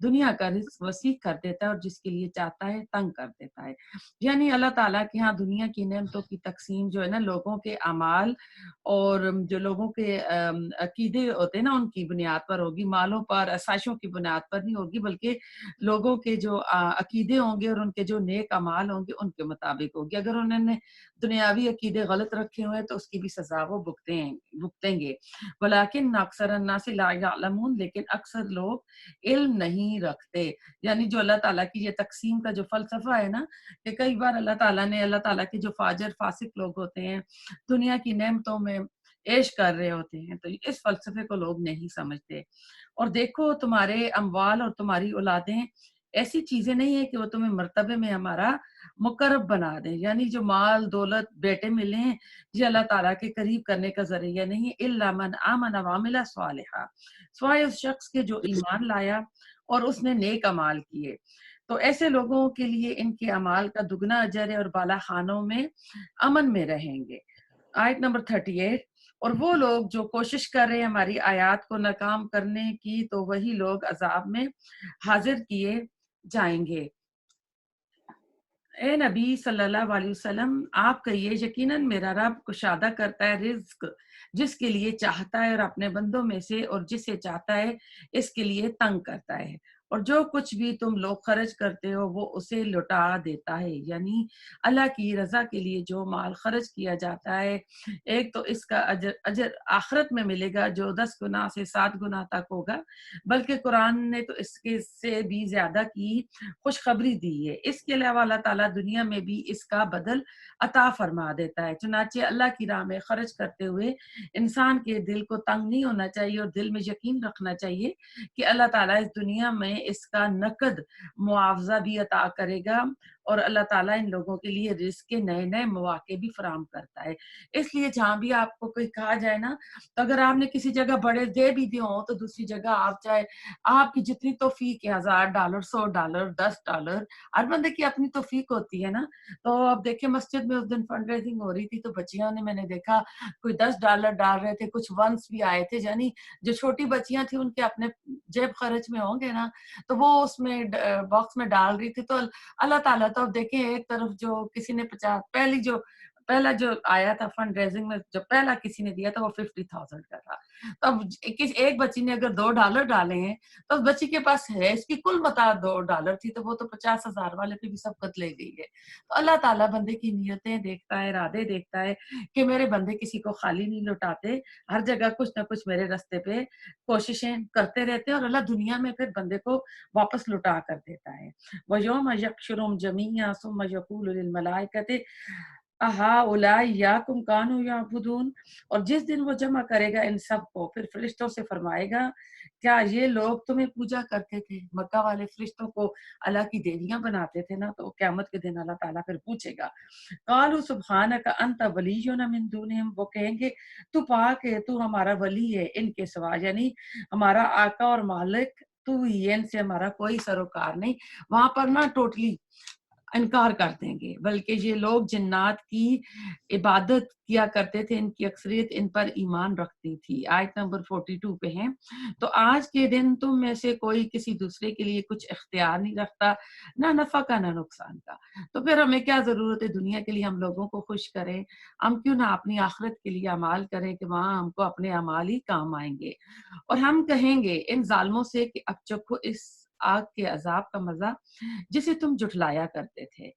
دنیا کا رزق وسیع کر دیتا ہے اور جس کے لیے چاہتا ہے تنگ کر دیتا ہے. یعنی اللہ تعالیٰ کے ہاں دنیا کی نعمتوں کی تقسیم جو ہے نا لوگوں کے اعمال اور جو لوگوں کے عقیدے ہوتے ہیں نا ان کی بنیاد پر ہوگی، مالوں پر آسائشوں کی بنیاد پر نہیں ہوگی، بلکہ لوگوں کے جو عقیدے ہوں گے اور ان کے جو نیک اعمال ہوں گے ان کے مطابق ہوگی. اگر انہوں نے دنیاوی عقیدے غلط رکھے ہوئے تو اس کی بھی سزا وہ بھگتیں گے. ولیکن اکثر الناس لا یعلمون، لیکن اکثر لوگ علم نہیں رکھتے. یعنی جو اللہ تعالیٰ کی یہ تقسیم کا جو فلسفہ ہے نا کہ کئی بار اللہ تعالیٰ کے جو فاجر فاسق لوگ ہوتے ہیں دنیا کی نعمتوں میں عیش کر رہے ہوتے ہیں، تو اس فلسفے کو لوگ نہیں سمجھتے. اور دیکھو تمہارے اموال اور تمہاری اولادیں ایسی چیزیں نہیں ہیں کہ وہ تمہیں مرتبے میں ہمارا مقرب بنا دیں. یعنی جو مال دولت بیٹے ملیں یہ اللہ تعالیٰ کے قریب کرنے کا ذریعہ نہیں. الا من آمن وعمل صالحا، سوائے اس شخص کے جو ایمان لایا اور اس نے نیک اعمال کیے. تو ایسے لوگوں کے لیے ان کے اعمال کا دگنا اجر ہے اور بالا خانوں میں امن میں رہیں گے. آیت نمبر 38. اور وہ لوگ جو کوشش کر رہے ہیں ہماری آیات کو ناکام کرنے کی تو وہی لوگ عذاب میں حاضر کیے جائیں گے. اے نبی صلی اللہ علیہ وسلم آپ کہیے یقیناً میرا رب کشادہ کرتا ہے رزق جس کے لیے چاہتا ہے اور اپنے بندوں میں سے اور جسے چاہتا ہے اس کے لیے تنگ کرتا ہے. اور جو کچھ بھی تم لوگ خرچ کرتے ہو وہ اسے لوٹا دیتا ہے. یعنی اللہ کی رضا کے لیے جو مال خرچ کیا جاتا ہے ایک تو اس کا اجر آخرت میں ملے گا جو 10 گنا سے 7 گنا تک ہوگا، بلکہ قرآن نے تو اس کے سے بھی زیادہ کی خوشخبری دی ہے. اس کے علاوہ اللہ تعالیٰ دنیا میں بھی اس کا بدل عطا فرما دیتا ہے. چنانچہ اللہ کی راہ میں خرچ کرتے ہوئے انسان کے دل کو تنگ نہیں ہونا چاہیے اور دل میں یقین رکھنا چاہیے کہ اللہ تعالیٰ اس دنیا میں اس کا نقد معاوضہ بھی عطا کرے گا اور اللہ تعالیٰ ان لوگوں کے لیے رزق کے نئے نئے مواقع بھی فراہم کرتا ہے. اس لیے جہاں بھی آپ کو کوئی کہا جائے نا تو اگر آپ نے کسی جگہ بڑے دے بھی دیے ہوں تو دوسری جگہ آپ چاہے آپ کی جتنی توفیق ہے $1000 $100 $10 ہر بندے کی اپنی توفیق ہوتی ہے نا. تو اب دیکھیں مسجد میں اس دن فنڈ ریزنگ ہو رہی تھی تو بچیاں نے میں نے دیکھا کوئی $10 ڈال رہے تھے، کچھ ونس بھی آئے تھے. یعنی جو چھوٹی بچیاں تھیں ان کے اپنے جیب خرچ میں ہوں گے نا تو وہ اس میں باکس میں ڈال رہی تھی. تو اللہ تعالیٰ تو اب دیکھیں ایک طرف جو کسی نے پہلا جو آیا تھا فنڈ ریزنگ میں جو پہلا کسی نے دیا تھا وہ 50,000 کا تھا. تو اب ایک بچی نے اگر $2 ڈالے ہیں تو اس بچی کے پاس ہے اس کی کل متاع $2 تھی تو وہ تو 50,000 والے پہ بھی سبقت لے گئی ہے. تو اللہ تعالیٰ بندے کی نیتیں دیکھتا ہے، ارادے دیکھتا ہے کہ میرے بندے کسی کو خالی نہیں لوٹاتے، ہر جگہ کچھ نہ کچھ میرے راستے پہ کوششیں کرتے رہتے ہیں اور اللہ دنیا میں پھر بندے کو واپس لوٹا کر دیتا ہے. وَيَوْمَ يَحْشُرُهُمْ جَمِيعًا ثُمَّ يَقُولُ لِلْمَلَائِكَةِ أَهَٰؤُلَاءِ إِيَّاكُمْ كَانُوا يَعْبُدُونَ. اور جس دن وہ جمع کرے گا ان سب کو پھر فرشتوں سے فرمائے گا کیا یہ لوگ تمہیں پوجا کرتے تھے؟ مکہ والے فرشتوں کو اللہ کی دیویاں بناتے تھے نا. تو قیامت کے دن اللہ تعالیٰ پھر پوچھے گا قالوا سبحانك انت ولینا من دونهم، وہ کہیں گے تو پاک ہے، تو ہمارا ولی ہے ان کے سوا، یعنی ہمارا آقا اور مالک تو ہی ہے، ان سے ہمارا کوئی سروکار نہیں. وہاں پر نا ٹوٹلی انکار کر دیں گے. بلکہ یہ لوگ جنات کی عبادت کیا کرتے تھے، ان کی اکثریت ان پر ایمان رکھتی تھی. آیت نمبر 42 پہ ہیں. تو آج کے دن تم میں سے کوئی کسی دوسرے کے لیے کچھ اختیار نہیں رکھتا، نہ نفع کا نہ نقصان کا. تو پھر ہمیں کیا ضرورت ہے دنیا کے لیے ہم لوگوں کو خوش کریں؟ ہم کیوں نہ اپنی آخرت کے لیے اعمال کریں کہ وہاں ہم کو اپنے اعمال ہی کام آئیں گے. اور ہم کہیں گے ان ظالموں سے کہ اب چکھو اس آگ کے عذاب کا مزہ جسے تم جھٹلایا کرتے تھے.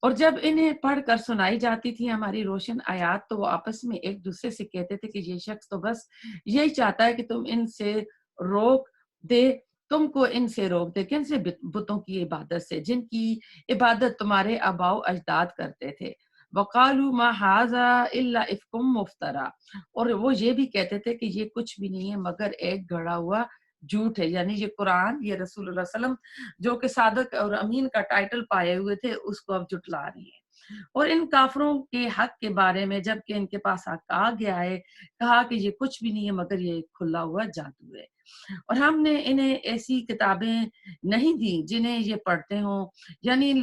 اور جب انہیں پڑھ کر سنائی جاتی تھی ہماری روشن آیات تو وہ آپس میں ایک دوسرے سے کہتے تھے کہ یہ شخص تو بس یہی چاہتا ہے کہ تم ان سے روک دے تم کو ان سے روک دے کن سے بتوں کی عبادت سے جن کی عبادت تمہارے آباء و اجداد کرتے تھے. وقالوا ما هذا الا افک مفترا، اور وہ یہ بھی کہتے تھے کہ یہ کچھ بھی نہیں ہے مگر ایک گڑا ہوا جھوٹ ہے. یعنی یہ قرآن یہ رسول اللہ صلی اللہ علیہ وسلم جو کہ صادق اور امین کا ٹائٹل پائے ہوئے تھے اس کو اب جھٹلا رہی ہیں. اور ان کافروں کے حق کے بارے میں جب کہ ان کے پاس حق آ گیا ہے کہا کہ یہ کچھ بھی نہیں ہے مگر یہ ایک کھلا ہوا جادو ہے، اور ہم نے انہیں ایسی کتابیں نہیں دی جنہیں یہ پڑھتے ہوں، یعنی ان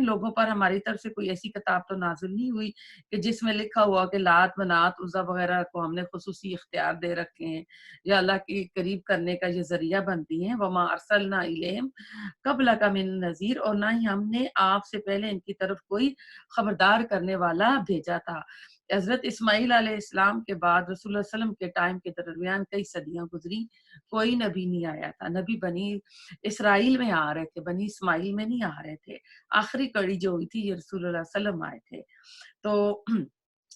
لوگوں پر ہماری طرف سے کوئی ایسی کتاب تو نازل نہیں ہوئی کہ جس میں لکھا ہوا کہ لات منات عزا وغیرہ کو ہم نے خصوصی اختیار دے رکھے ہیں یا اللہ کے قریب کرنے کا یہ ذریعہ بنتی ہیں۔ وما ارسلنا الیہم قبلک من نذیر، اور نہ ہی ہم نے آپ سے پہلے ان کی طرف کوئی خبردار کرنے والا بھیجا تھا۔ حضرت اسماعیل علیہ السلام کے بعد رسول اللہ علیہ وسلم کے ٹائم کے درمیان کئی صدیاں گزری، کوئی نبی نہیں آیا تھا۔ نبی بنی اسرائیل میں آ رہے تھے، بنی اسماعیل میں نہیں آ رہے تھے۔ آخری کڑی جو ہوئی تھی یہ رسول اللہ علیہ وسلم آئے تھے۔ تو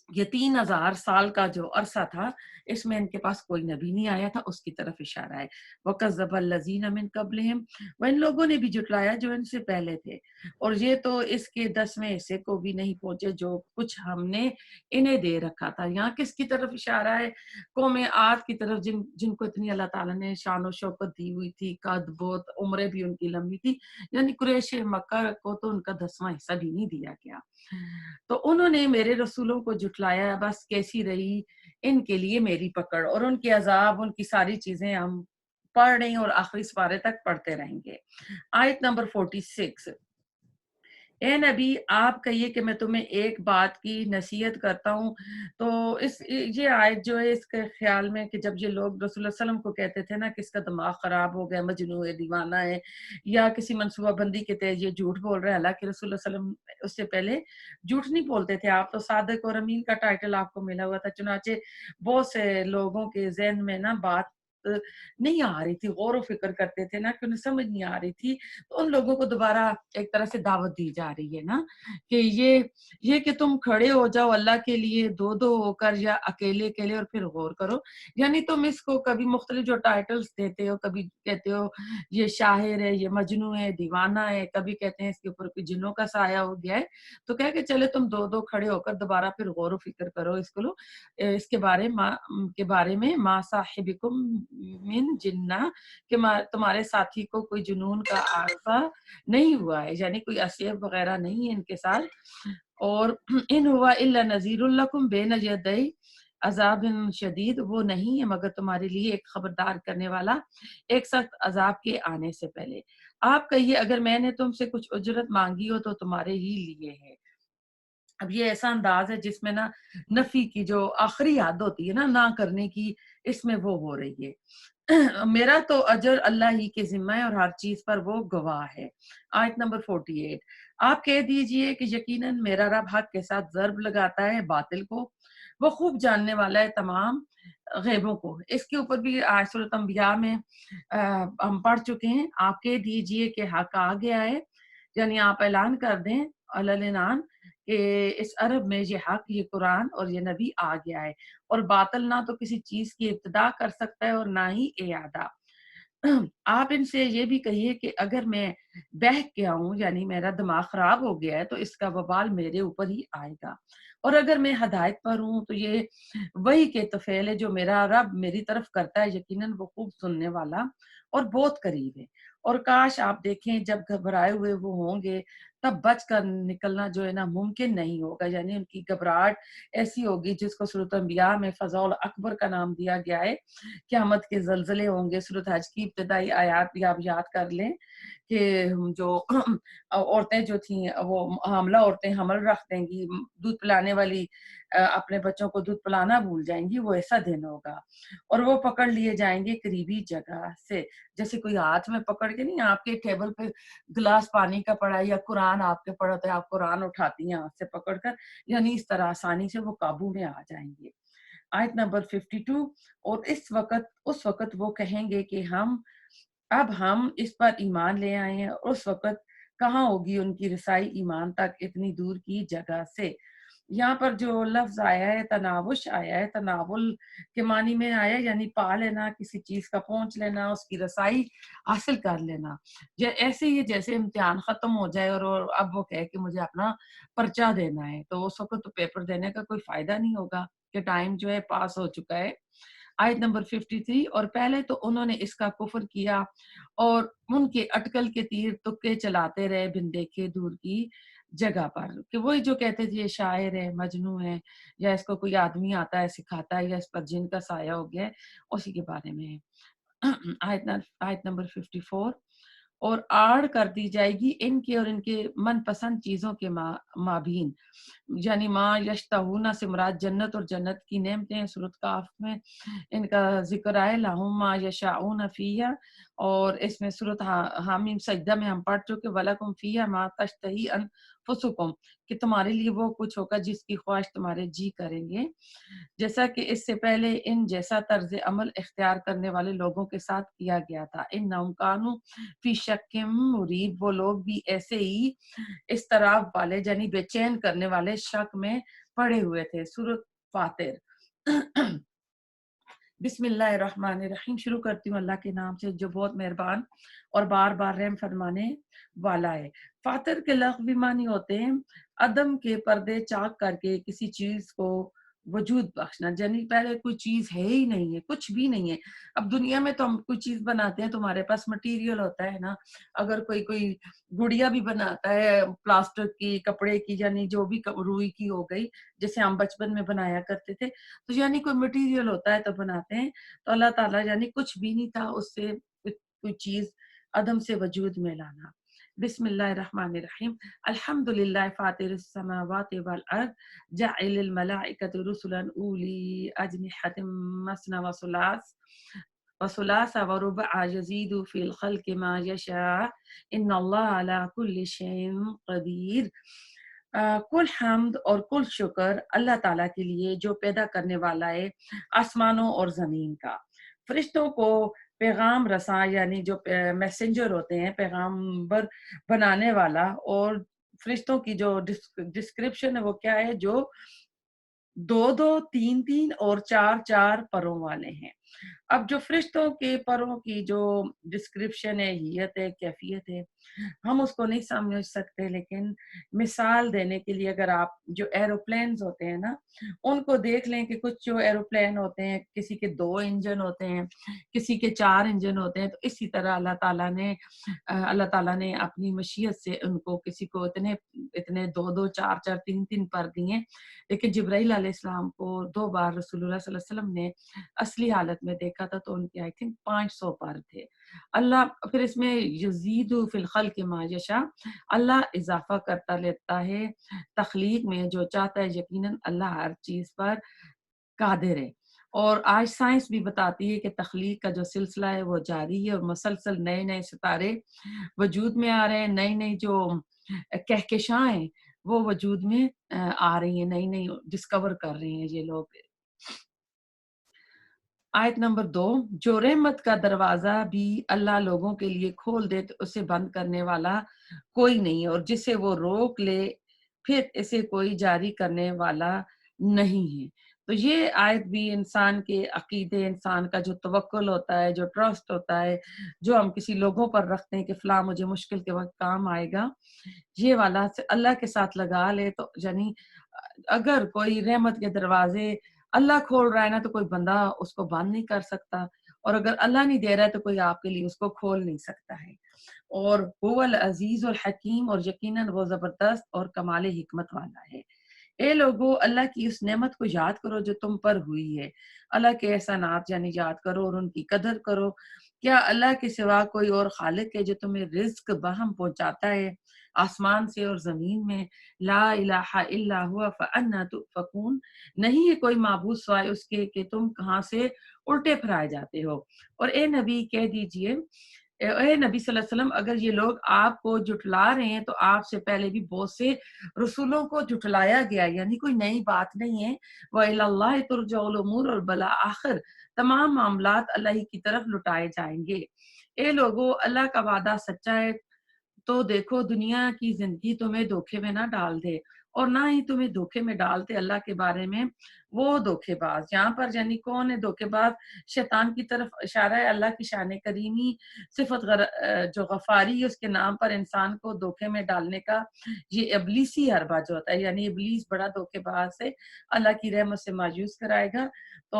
یہ 3000 سال کا جو عرصہ تھا اس میں ان کے پاس کوئی نبی نہیں آیا تھا، اس کی طرف اشارہ ہے۔ وَكَذَّبَ الَّذِينَ مِن قَبْلِهِمْ، وہ ان لوگوں نے بھی جھٹلایا جو ان سے پہلے تھے، اور یہ تو اس کے 10ویں حصے کو بھی نہیں پہنچے جو کچھ ہم نے انہیں دے رکھا تھا۔ یہاں کس کی طرف اشارہ ہے؟ قوم عاد کی طرف، جن کو اتنی اللہ تعالیٰ نے شان و شوکت دی ہوئی تھی، قد بہت، عمریں بھی ان کی لمبی تھی، یعنی قریش مکہ کو تو ان کا 10واں حصہ بھی نہیں دیا گیا۔ تو انہوں نے میرے رسولوں کو جھٹلایا، بس کیسی رہی ان کے لیے میری پکڑ، اور ان کے عذاب، ان کی ساری چیزیں ہم پڑھ رہے ہیں اور آخری سپارے تک پڑھتے رہیں گے۔ آیت نمبر 46، اے نبی آپ کہیے کہ میں تمہیں ایک بات کی نصیحت کرتا ہوں۔ تو یہ آیت جو ہے اس کے خیال میں کہ جب یہ لوگ رسول اللہ علیہ وسلم کو کہتے تھے نا کہ اس کا دماغ خراب ہو گیا، مجنون ہے، دیوانہ ہے، یا کسی منصوبہ بندی کے تحت یہ جھوٹ بول رہے ہیں، حالانکہ رسول اللہ علیہ وسلم اس سے پہلے جھوٹ نہیں بولتے تھے، آپ تو صادق اور امین کا ٹائٹل آپ کو ملا ہوا تھا۔ چنانچہ بہت سے لوگوں کے ذہن میں نا بات نہیں آ رہی تھی، غور و فکر کرتے تھے نا کہ انہیں سمجھ نہیں آ رہی تھی، تو ان لوگوں کو دوبارہ ایک طرح سے دعوت دی جا رہی ہے نا کہ یہ کہ تم کھڑے ہو جاؤ اللہ کے لیے دو دو ہو کر یا اکیلے اکیلے اور پھر غور کرو، یعنی تم اس کو کبھی مختلف جو ٹائٹلز دیتے ہو، کبھی کہتے ہو یہ شاعر ہے، یہ مجنون ہے، دیوانہ ہے، کبھی کہتے ہیں اس کے اوپر کوئی جنوں کا سایہ ہو گیا ہے، تو کہہ کہ چلے تم دو دو کھڑے ہو کر دوبارہ پھر غور و فکر کرو اس کے بارے میں ما صاحبکم من جنہ، کہ تمہارے ساتھی کو کوئی جنون کا عارضہ نہیں ہوا ہے، یعنی کوئی اسیب وغیرہ نہیں ہے ان کے ساتھ۔ اور ان ہوا الا نذیر لکم بین یدی عذاب شدید، وہ نہیں ہے مگر تمہارے لیے ایک خبردار کرنے والا ایک سخت عذاب کے آنے سے پہلے۔ آپ کہیے اگر میں نے تم سے کچھ اجرت مانگی ہو تو تمہارے ہی لیے ہے۔ اب یہ ایسا انداز ہے جس میں نا نفی کی جو آخری حد ہوتی ہے نا نہ کرنے کی، اس میں وہ ہو رہی ہے۔ میرا تو اجر اللہ ہی کے ذمہ ہے اور ہر چیز پر وہ گواہ ہے۔ آیت نمبر 48، آپ کہہ دیجئے کہ یقیناً میرا رب حق کے ساتھ ضرب لگاتا ہے باطل کو، وہ خوب جاننے والا ہے تمام غیبوں کو۔ اس کے اوپر بھی سورۃ انبیاء میں ہم پڑھ چکے ہیں۔ آپ کہہ دیجئے کہ حق آ گیا ہے، یعنی آپ اعلان کر دیں علنان کہ اس عرب میں یہ حق، یہ قرآن اور یہ نبی آ گیا ہے، اور باطل نہ تو کسی چیز کی ابتدا کر سکتا ہے اور نہ ہی اعادہ۔ آپ ان سے یہ بھی کہیے کہ اگر میں بہک گیا ہوں، یعنی میرا دماغ خراب ہو گیا ہے، تو اس کا وبال میرے اوپر ہی آئے گا، اور اگر میں ہدایت پر ہوں تو یہ وہی کے طفیل ہے جو میرا رب میری طرف کرتا ہے، یقیناً وہ خوب سننے والا اور بہت قریب ہے۔ اور کاش آپ دیکھیں جب گھبرائے ہوئے وہ ہوں گے تب بچ کر نکلنا جو ہے نا ممکن نہیں ہوگا، یعنی ان کی گھبراہٹ ایسی ہوگی جس کو سورۃ انبیاء میں فزع الاکبر کا نام دیا گیا ہے۔ قیامت کے زلزلے ہوں گے۔ سورۃ حج کی ابتدائی آیات بھی آپ یاد کر لیں کہ جو عورتیں جو تھیں وہ حاملہ عورتیں حمل رکھ دیں گی، دودھ پلانے والی اپنے بچوں کو دودھ پلانا بھول جائیں گی، وہ ایسا دن ہوگا، اور وہ پکڑ لیے جائیں گے قریبی جگہ سے، جیسے کوئی ہاتھ میں پکڑ کے نہیں، آپ کے ٹیبل پہ گلاس پانی کا پڑا ہے یا قرآن آپ کے پڑھا ہے، آپ قرآن اٹھاتی ہیں ہاتھ سے پکڑ کر، یعنی اس طرح آسانی سے وہ قابو میں آ جائیں گے۔ آیت نمبر 52، اور اس وقت وہ کہیں گے کہ ہم اس پر ایمان لے آئے ہیں، اور اس وقت کہاں ہوگی ان کی رسائی ایمان تک اتنی دور کی جگہ سے۔ یہاں پر جو لفظ آیا ہے تناوش آیا ہے، تناول کے معنی میں آیا ہے، یعنی پا لینا، کسی چیز کا پہنچ لینا، اس کی رسائی حاصل کر لینا۔ ایسے ہی جیسے امتحان ختم ہو جائے اور اب وہ کہے کہ مجھے اپنا پرچہ دینا ہے، تو اس وقت تو پیپر دینے کا کوئی فائدہ نہیں ہوگا کہ ٹائم جو ہے پاس ہو چکا ہے۔ آیت نمبر 53، اور پہلے تو انہوں نے اس کا کفر کیا اور ان کے اٹکل کے تیر تکے چلاتے رہے بن دیکھے دور کی جگہ پر کہ وہی جو کہتے تھے یہ شاعر ہے، مجنون ہے، یا اس کو کوئی آدمی آتا ہے سکھاتا ہے، یا اس پر جن کا سایہ ہو گیا ہے، اسی کے بارے میں ہے۔ آیت نمبر 54، اور آڑ کر دی جائے گی ان کے اور ان کے من پسند چیزوں کے مابین، یعنی ماں یشتہون سے مراد جنت اور جنت کی نعمتیں ہیں۔ سورۃ کاف میں ان کا ذکر آئے، لہم ما یشاؤون فیہا، اور اس میں سورۃ حامیم سجدہ میں ہم پڑھ چکے، وَلَکُمْ فِیہا مَا تَشْتَہِی أَنفُسُکُم، کہ تمہارے لیے وہ کچھ ہوگا جس کی خواہش تمہارے جی کریں گے۔ جیسا کہ اس سے پہلے ان جیسا طرز عمل اختیار کرنے والے لوگوں کے ساتھ کیا گیا تھا۔ انہم کانوا فی شک مریب، وہ لوگ بھی ایسے ہی اضطراب والے یعنی بے چین کرنے والے شک میں پڑے ہوئے تھے۔ سورۃ فاطر۔ بسم اللہ الرحمن الرحیم، شروع کرتی ہوں اللہ کے نام سے جو بہت مہربان اور بار بار رحم فرمانے والا ہے۔ فاطر کے لغوی معنی ہوتے ہیں عدم کے پردے چاک کر کے کسی چیز کو وجود بخشنا، یعنی پہلے کوئی چیز ہے ہی نہیں ہے، کچھ بھی نہیں ہے۔ اب دنیا میں تو ہم کوئی چیز بناتے ہیں، تمہارے پاس مٹیریل ہوتا ہے نا، اگر کوئی گڑیا بھی بناتا ہے پلاسٹک کی، کپڑے کی، یعنی جو بھی روئی کی ہو گئی، جیسے ہم بچپن میں بنایا کرتے تھے، تو یعنی کوئی مٹیریل ہوتا ہے تو بناتے ہیں۔ تو اللہ تعالیٰ یعنی کچھ بھی نہیں تھا، اس سے کوئی چیز عدم سے وجود میں لانا۔ بسم اللہ الرحمن الرحیم، الحمد للہ فاطر السماوات والارض جاعل الملائکۃ رسلا اولی اجنحۃ مثنی وثلاث ورباع یزید فی الخلق ما یشاء ان اللہ علی کل شیء قدیر۔ کل حمد اور کل شکر اللہ تعالیٰ کے لیے جو پیدا کرنے والا ہے آسمانوں اور زمین کا۔ فرشتوں کو پیغام رساں یعنی جو میسنجر ہوتے ہیں، پیغامبر بنانے والا، اور فرشتوں کی جو ڈسکرپشن ہے وہ کیا ہے، جو دو دو تین تین اور چار چار پروں والے ہیں۔ اب جو فرشتوں کے پروں کی جو ڈسکرپشن ہے، ہیت ہے، کیفیت ہے، ہم اس کو نہیں سمجھ سکتے، لیکن مثال دینے کے لیے اگر آپ جو ایروپلینز ہوتے ہیں نا، ان کو دیکھ لیں کہ کچھ جو ایروپلین ہوتے ہیں کسی کے 2 انجن ہوتے ہیں، کسی کے 4 انجن ہوتے ہیں، تو اسی طرح اللہ تعالیٰ نے اپنی مشیت سے ان کو کسی کو اتنے 2 2 4 4 3 3 پر دیے، لیکن جبرائیل علیہ السلام کو 2 بار رسول اللہ صلی اللہ علیہ وسلم نے اصلی حالت میں دیکھا تھا تو ان کے آئی تھنک 500 پر تھے۔ اللہ پھر اس میں یزید فی الخلق ما یشاء، اللہ اضافہ کرتا لیتا ہے تخلیق میں جو چاہتا ہے، یقیناً اللہ ہر چیز پر قادر ہے۔ اور آج سائنس بھی بتاتی ہے کہ تخلیق کا جو سلسلہ ہے وہ جاری ہے، اور مسلسل نئے نئے ستارے وجود میں آ رہے ہیں، نئی نئی جو کہکشاں ہیں وہ وجود میں آ رہی ہیں، نئی نئی ڈسکور کر رہے ہیں یہ لوگ۔ آیت نمبر 2، جو رحمت کا دروازہ بھی اللہ لوگوں کے لیے کھول دے تو اسے بند کرنے والا کوئی نہیں، اور جسے وہ روک لے پھر اسے کوئی جاری کرنے والا نہیں ہے۔ تو یہ آیت بھی انسان کے عقیدے، انسان کا جو توکل ہوتا ہے، جو ٹرسٹ ہوتا ہے، جو ہم کسی لوگوں پر رکھتے ہیں کہ فلاں مجھے مشکل کے وقت کام آئے گا، یہ والا اللہ کے ساتھ لگا لے تو یعنی اگر کوئی رحمت کے دروازے اللہ کھول رہا ہے نا تو کوئی بندہ اس کو بند نہیں کر سکتا، اور اگر اللہ نہیں دے رہا ہے تو کوئی آپ کے لیے اس کو کھول نہیں سکتا ہے۔ اور هو العزیز الحکیم، اور یقیناً وہ زبردست اور کمال حکمت والا ہے۔ اے لوگو، اللہ کی اس نعمت کو یاد کرو جو تم پر ہوئی ہے، اللہ کے احسانات یعنی یاد کرو اور ان کی قدر کرو۔ کیا اللہ کے سوا کوئی اور خالق ہے جو تمہیں رزق باہم پہنچاتا ہے آسمان سے اور زمین میں؟ لا الہ الا ہوا فانا تؤفکون، نہیں ہے کوئی معبود سوائے اس کے کہ تم کہاں سے الٹے پھرائے جاتے ہو۔ اور اے نبی کہہ دیجئے، اے نبی صلی اللہ علیہ وسلم، اگر یہ لوگ آپ کو جھٹلا رہے ہیں تو آپ سے پہلے بھی بہت سے رسولوں کو جھٹلایا گیا، یعنی کوئی نئی بات نہیں ہے۔ وَإِلَى اللَّهِ تُرْجَعُ الْأُمُورُ، اور بالآخر تمام معاملات اللہ ہی کی طرف لٹائے جائیں گے۔ اے لوگو، اللہ کا وعدہ سچا ہے، تو دیکھو دنیا کی زندگی تمہیں دھوکے میں نہ ڈال دے، اور نہ ہی تمہیں دھوکے میں ڈالتے اللہ کے بارے میں وہ دھوکے باز۔ یہاں پر یعنی کون ہے دھوکے باز؟ شیطان کی طرف اشارہ ہے۔ اللہ کی شان کریمی صفت جو غفاری ہے اس کے نام پر انسان کو دھوکے میں ڈالنے کا یہ ابلیسی حربہ جو ہوتا ہے، یعنی ابلیس بڑا دھوکے باز ہے، اللہ کی رحمت سے مایوس کرائے گا۔ تو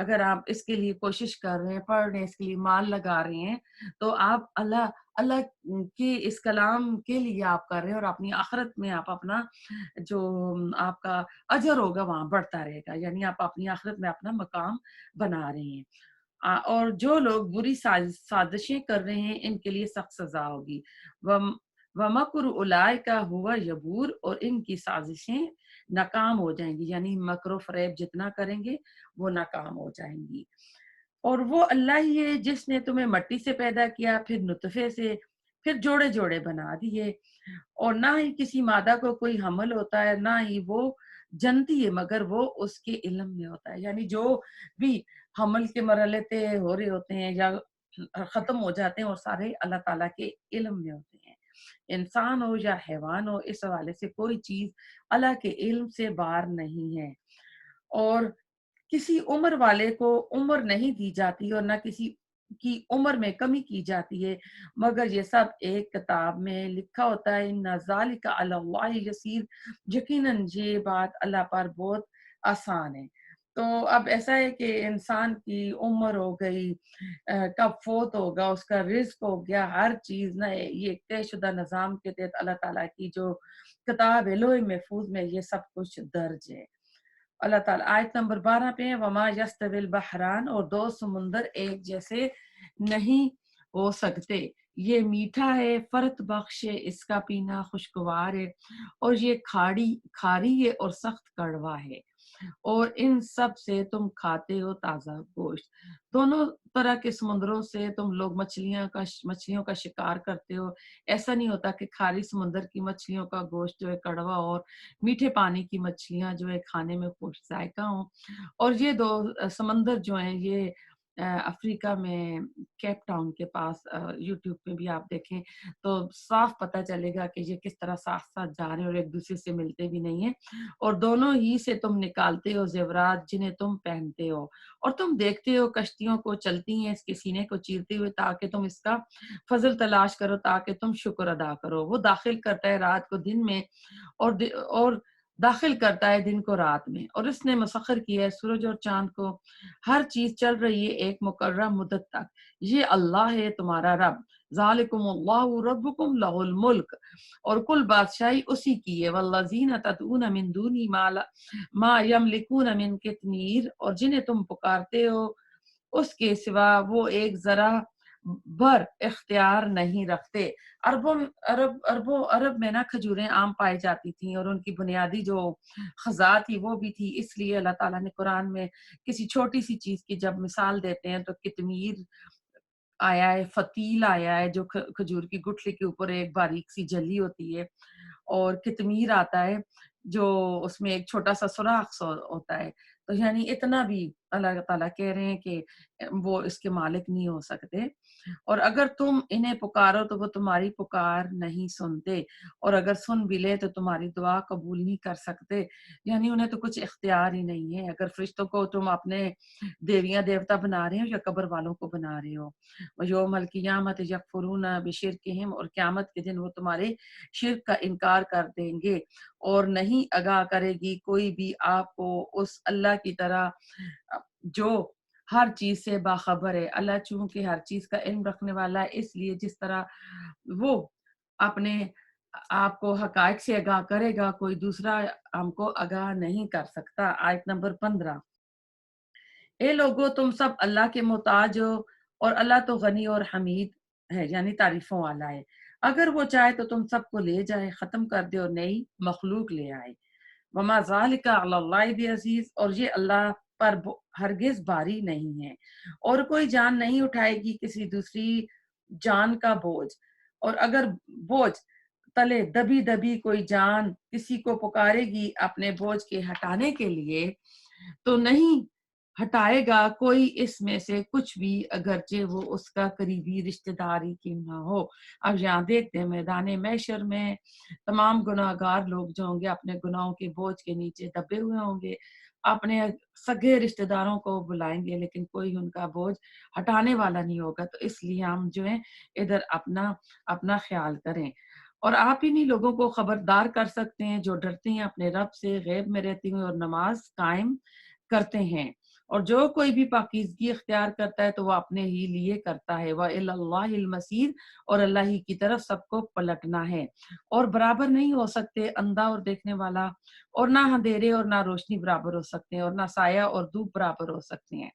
اگر آپ اس کے لیے کوشش کر رہے ہیں، پڑھ رہے ہیں، اس کے لیے مال لگا رہے ہیں، تو آپ اللہ کے اس کلام کے لیے آپ کر رہے ہیں، اور اپنی آخرت میں آپ اپنا جو آپ کا اجر ہوگا وہاں بڑھتا رہے گا، یعنی آپ اپنی آخرت میں اپنا مقام بنا رہے ہیں۔ اور جو لوگ بری سازشیں کر رہے ہیں ان کے لیے سخت سزا ہوگی۔ وَمَكْرُ أُولَٰئِكَ هُوَ یبور، اور ان کی سازشیں ناکام ہو جائیں گی، یعنی مکر و فریب جتنا کریں گے وہ ناکام ہو جائیں گی۔ اور وہ اللہ ہی ہے جس نے تمہیں مٹی سے پیدا کیا، پھر نطفے سے، پھر جوڑے جوڑے بنا دیے، اور نہ ہی کسی مادہ کو کوئی حمل ہوتا ہے، نہ ہی وہ جنتی ہے مگر وہ اس کے علم میں ہوتا ہے۔ یعنی جو بھی حمل کے مرحلے طے ہو رہے ہوتے ہیں یا ختم ہو جاتے ہیں، اور سارے اللہ تعالیٰ کے علم میں ہوتے ہیں۔ انسان ہو یا حیوان ہو، اس حوالے سے کوئی چیز اللہ کے علم سے باہر نہیں ہے۔ اور کسی عمر والے کو عمر نہیں دی جاتی، اور نہ کسی کی عمر میں کمی کی جاتی ہے، مگر یہ سب ایک کتاب میں لکھا ہوتا ہے۔ ان ذالک علی اللہ یسیر، یقیناً یہ بات اللہ پر بہت آسان ہے۔ تو اب ایسا ہے کہ انسان کی عمر ہو گئی، کب فوت ہوگا، اس کا رزق ہو گیا، ہر چیز نہ یہ طے شدہ نظام کے تحت اللہ تعالیٰ کی جو کتاب ہے لوح محفوظ میں یہ سب کچھ درج ہے۔ اللہ تعالیٰ آیت نمبر 12 پہ ہے، وما یستوی البحران، اور دو سمندر ایک جیسے نہیں ہو سکتے، یہ میٹھا ہے فرت بخش ہے، اس کا پینا خوشگوار ہے، اور یہ کھاری ہے اور سخت کڑوا ہے، اور ان سب سے تم کھاتے ہو تازہ گوشت۔ دونوں طرح کے سمندروں سے تم لوگ مچھلیوں کا شکار کرتے ہو۔ ایسا نہیں ہوتا کہ کھاری سمندر کی مچھلیوں کا گوشت جو ہے کڑوا، اور میٹھے پانی کی مچھلیاں جو ہے کھانے میں خوش ذائقہ ہوں۔ اور یہ دو سمندر جو ہیں یہ افریقہ میں کیپ ٹاؤن کے پاس، یوٹیوب پہ بھی آپ دیکھیں تو صاف پتہ چلے گا کہ یہ کس طرح ساتھ ساتھ جا رہے ہیں اور ایک دوسرے سے ملتے بھی نہیں ہیں۔ اور دونوں ہی سے تم نکالتے ہو زیورات جنہیں تم پہنتے ہو، اور تم دیکھتے ہو کشتیوں کو چلتی ہیں اس کے سینے کو چیرتے ہوئے، تاکہ تم اس کا فضل تلاش کرو، تاکہ تم شکر ادا کرو۔ وہ داخل کرتا ہے رات کو دن میں، اور داخل کرتا ہے دن کو رات میں، اور اس نے مسخر کیا ہے سورج اور چاند کو، ہر چیز چل رہی ہے ایک مقررہ مدت تک۔ یہ اللہ ہے تمہارا رب، ذالکم اللہ ربکم لہ الملک، اور کل بادشاہی اسی کی ہے۔ والذین تدعون من دونی ما یملکون من قطمیر، اور جنہیں تم پکارتے ہو اس کے سوا وہ ایک ذرا بر اختیار نہیں رکھتے۔ عرب میں نا کھجوریں عام پائی جاتی تھیں، اور ان کی بنیادی جو خزاں تھی وہ بھی تھی، اس لیے اللہ تعالیٰ نے قرآن میں کسی چھوٹی سی چیز کی جب مثال دیتے ہیں تو کتمیر آیا ہے، فتیل آیا ہے جو کھجور کی گٹھلی کے اوپر ایک باریک سی جلی ہوتی ہے، اور کتمیر آتا ہے جو اس میں ایک چھوٹا سا سوراخ ہوتا ہے۔ تو یعنی اتنا بھی اللہ تعالیٰ کہہ رہے ہیں کہ وہ اس کے مالک نہیں ہو سکتے، اور اگر تم انہیں پکارو تو وہ تمہاری پکار نہیں سنتے، اور اگر سن بھی لے تو تمہاری دعا قبول نہیں کر سکتے، یعنی انہیں تو کچھ اختیار ہی نہیں ہے۔ اگر فرشتوں کو تم اپنے دیویاں دیوتا بنا رہے ہو یا قبر والوں کو بنا رہے ہو، یوم القیامت یکفرون بشرکہم، اور قیامت کے دن وہ تمہارے شرک کا انکار کر دیں گے، اور نہیں آگاہ کرے گی کوئی بھی آپ کو اس اللہ کی طرح جو ہر چیز سے باخبر ہے۔ اللہ چونکہ ہر چیز کا علم رکھنے والا ہے، اس لیے جس طرح وہ اپنے آپ کو حقائق سے آگاہ کرے گا، کوئی دوسرا ہم کو آگاہ نہیں کر سکتا۔ آیت نمبر 15، اے لوگو تم سب اللہ کے محتاج ہو، اور اللہ تو غنی اور حمید ہے، یعنی تعریفوں والا ہے۔ اگر وہ چاہے تو تم سب کو لے جائے، ختم کر دے اور نئی مخلوق لے آئے۔ وما ذالک علی اللہ بعزیز، اور یہ اللہ پر ہرگز بھاری نہیں ہے، اور کوئی جان نہیں اٹھائے گی کسی دوسری جان کا بوجھ، اور اگر بوجھ تلے دبی دبی کوئی جان کسی کو پکارے گی اپنے بوجھ کے ہٹانے کے لیے، تو نہیں ہٹائے گا کوئی اس میں سے کچھ بھی، اگرچہ وہ اس کا قریبی رشتہ داری کیوں نہ ہو۔ اب یہاں دیکھتے ہیں میدان محشر میں تمام گناہ گار لوگ جو ہوں گے اپنے گناہوں کے بوجھ کے نیچے دبے ہوئے ہوں گے، اپنے سگے رشتہ داروں کو بلائیں گے لیکن کوئی ان کا بوجھ ہٹانے والا نہیں ہوگا۔ تو اس لیے ہم جو ہیں ادھر اپنا خیال کریں، اور آپ انہی لوگوں کو خبردار کر سکتے ہیں جو ڈرتے ہیں اپنے رب سے، غیب میں رہتے ہوئے اور نماز قائم کرتے ہیں، اور جو کوئی بھی پاکیزگی اختیار کرتا ہے تو وہ اپنے ہی لیے کرتا ہے، وَإِلَى اللَّهِ الْمَصِيرُ، اور اللہ ہی کی طرف سب کو پلٹنا ہے۔ اور برابر نہیں ہو سکتے اندھا اور دیکھنے والا، اور نہ اندھیرے اور نہ روشنی برابر ہو سکتے ہیں، اور نہ سایہ اور دھوپ برابر ہو سکتے ہیں،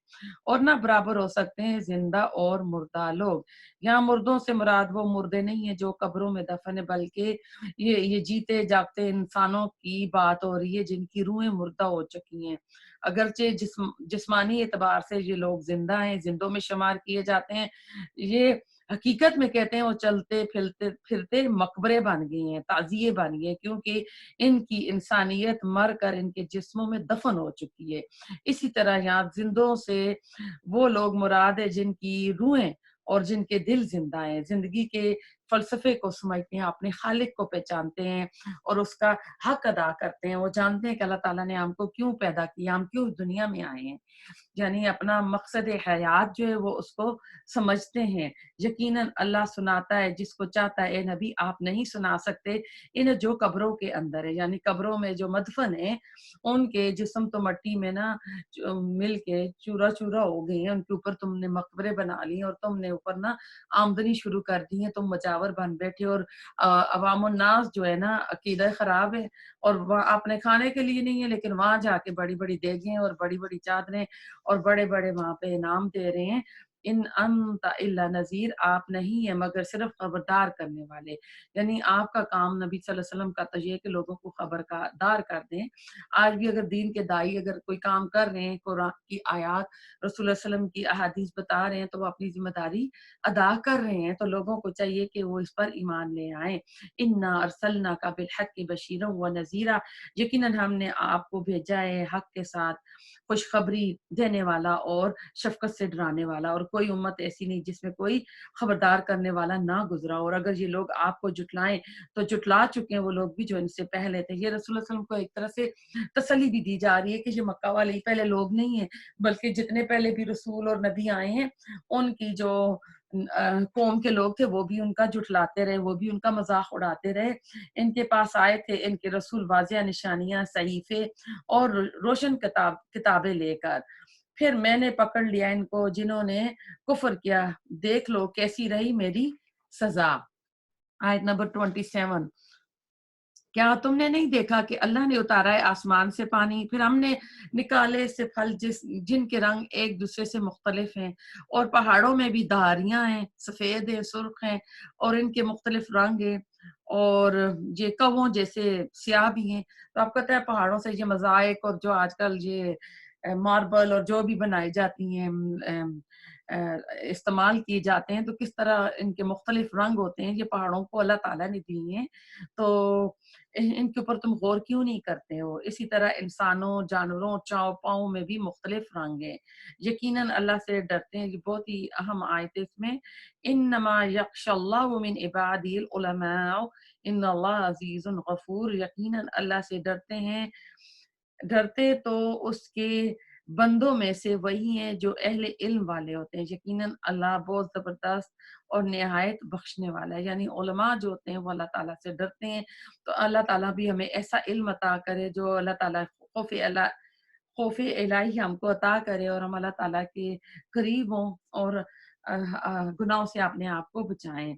اور نہ برابر ہو سکتے ہیں زندہ اور مردہ لوگ۔ یہاں مردوں سے مراد وہ مردے نہیں ہیں جو قبروں میں دفن ہے، بلکہ یہ جیتے جاگتے انسانوں کی بات ہو رہی ہے جن کی روحیں مردہ ہو چکی ہیں۔ اگرچہ جسمانی اعتبار سے یہ لوگ زندہ ہیں، زندوں میں شمار کیے جاتے ہیں، یہ حقیقت میں کہتے ہیں وہ چلتے پھرتے مقبرے بن گئے ہیں، تعزیے بن گئے ہیں، کیونکہ ان کی انسانیت مر کر ان کے جسموں میں دفن ہو چکی ہے۔ اسی طرح یہاں زندوں سے وہ لوگ مراد ہے جن کی روحیں اور جن کے دل زندہ ہیں، زندگی کے فلسفے کو سمجھتے ہیں، اپنے خالق کو پہچانتے ہیں اور اس کا حق ادا کرتے ہیں۔ وہ جانتے ہیں کہ اللہ تعالیٰ نے ہم کو کیوں پیدا کیا، ہم کیوں دنیا میں آئے ہیں، یعنی اپنا مقصد حیات جو ہے وہ اس کو سمجھتے ہیں۔ یقیناً اللہ سناتا ہے جس کو چاہتا ہے، اے نبی آپ نہیں سنا سکتے ان جو قبروں کے اندر ہے، یعنی قبروں میں جو مدفن ہیں ان کے جسم تو مٹی میں نا مل کے چورا چورا ہو گئے ہیں، ان کے اوپر تم نے مقبرے بنا لی اور تم نے اوپر نا آمدنی شروع کر دی ہے، تم مجاور بن بیٹھے، اور عوام الناس جو ہے نا عقیدہ خراب ہے، اور وہاں اپنے کھانے کے لیے نہیں ہے لیکن وہاں جا کے بڑی بڑی دیگیں اور بڑی بڑی چادریں اور بڑے بڑے وہاں پہ انعام دے رہے ہیں۔ ان انت الا نذیر، آپ نہیں ہیں مگر صرف خبردار کرنے والے، یعنی آپ کا کام نبی صلی اللہ علیہ وسلم کا تو یہ کہ لوگوں کو خبردار کر دیں۔ آج بھی اگر دین کے دائی اگر کوئی کام کر رہے ہیں، قرآن کی آیات، رسول اللہ علیہ وسلم کی احادیث بتا رہے ہیں تو وہ اپنی ذمہ داری ادا کر رہے ہیں، تو لوگوں کو چاہیے کہ وہ اس پر ایمان لے آئیں۔ انا ارسلناک بالحق بشیرا ونذیرا، یقیناً ہم نے آپ کو بھیجا ہے حق کے ساتھ خوشخبری دینے والا اور شفقت سے ڈرانے والا، اور کوئی امت ایسی نہیں جس میں کوئی خبردار کرنے والا نہ گزرا، اور اگر یہ لوگ آپ کو جھٹلائیں تو جھٹلا چکے ہیں وہ لوگ بھی جو ان سے پہلے تھے۔ یہ رسول اللہ علیہ وسلم کو ایک طرح سے تسلی بھی دی جا رہی ہے کہ یہ مکہ والے ہی پہلے لوگ نہیں ہیں، بلکہ جتنے پہلے بھی رسول اور نبی آئے ہیں ان کی جو قوم کے لوگ تھے وہ بھی ان کا جھٹلاتے رہے، وہ بھی ان کا مذاق اڑاتے رہے۔ ان کے پاس آئے تھے ان کے رسول واضح نشانیاں، صحیفے اور روشن کتابیں لے کر، پھر میں نے پکڑ لیا ان کو جنہوں نے کفر کیا، دیکھ لو کیسی رہی میری سزا۔ آیت نمبر 27، کیا تم نے نہیں دیکھا کہ اللہ نے اتارا ہے آسمان سے پانی، پھر ہم نے نکالے اس سے پھل جن کے رنگ ایک دوسرے سے مختلف ہیں، اور پہاڑوں میں بھی دھاریاں ہیں، سفید ہیں، سرخ ہیں، اور ان کے مختلف رنگ ہیں، اور یہ کووں جیسے سیاہ بھی ہیں۔ تو آپ کہتے ہیں پہاڑوں سے یہ مزائق اور جو آج کل یہ ماربل اور جو بھی بنائی جاتی ہیں استعمال کیے جاتے ہیں، تو کس طرح ان کے مختلف رنگ ہوتے ہیں، یہ پہاڑوں کو اللہ تعالیٰ نے دی ہیں، تو ان کے اوپر تم غور کیوں نہیں کرتے ہو؟ اسی طرح انسانوں، جانوروں، چاؤ پاؤں میں بھی مختلف رنگ ہیں، یقیناً اللہ سے ڈرتے ہیں۔ یہ بہت ہی اہم آیت ہے اس میں، انما یخشی اللہ من عبادہ العلماء ان اللہ عزیز غفور، یقیناً اللہ سے ڈرتے تو اس کے بندوں میں سے وہی ہیں جو اہل علم والے ہوتے ہیں، یقیناً اللہ بہت زبردست اور نہایت بخشنے والا ہے۔ یعنی علماء جو ہوتے ہیں وہ اللہ تعالیٰ سے ڈرتے ہیں، تو اللہ تعالیٰ بھی ہمیں ایسا علم عطا کرے جو اللہ تعالیٰ خوف الہی ہم کو عطا کرے، اور ہم اللہ تعالیٰ کے قریب ہوں اور گناہوں سے اپنے آپ کو بچائیں۔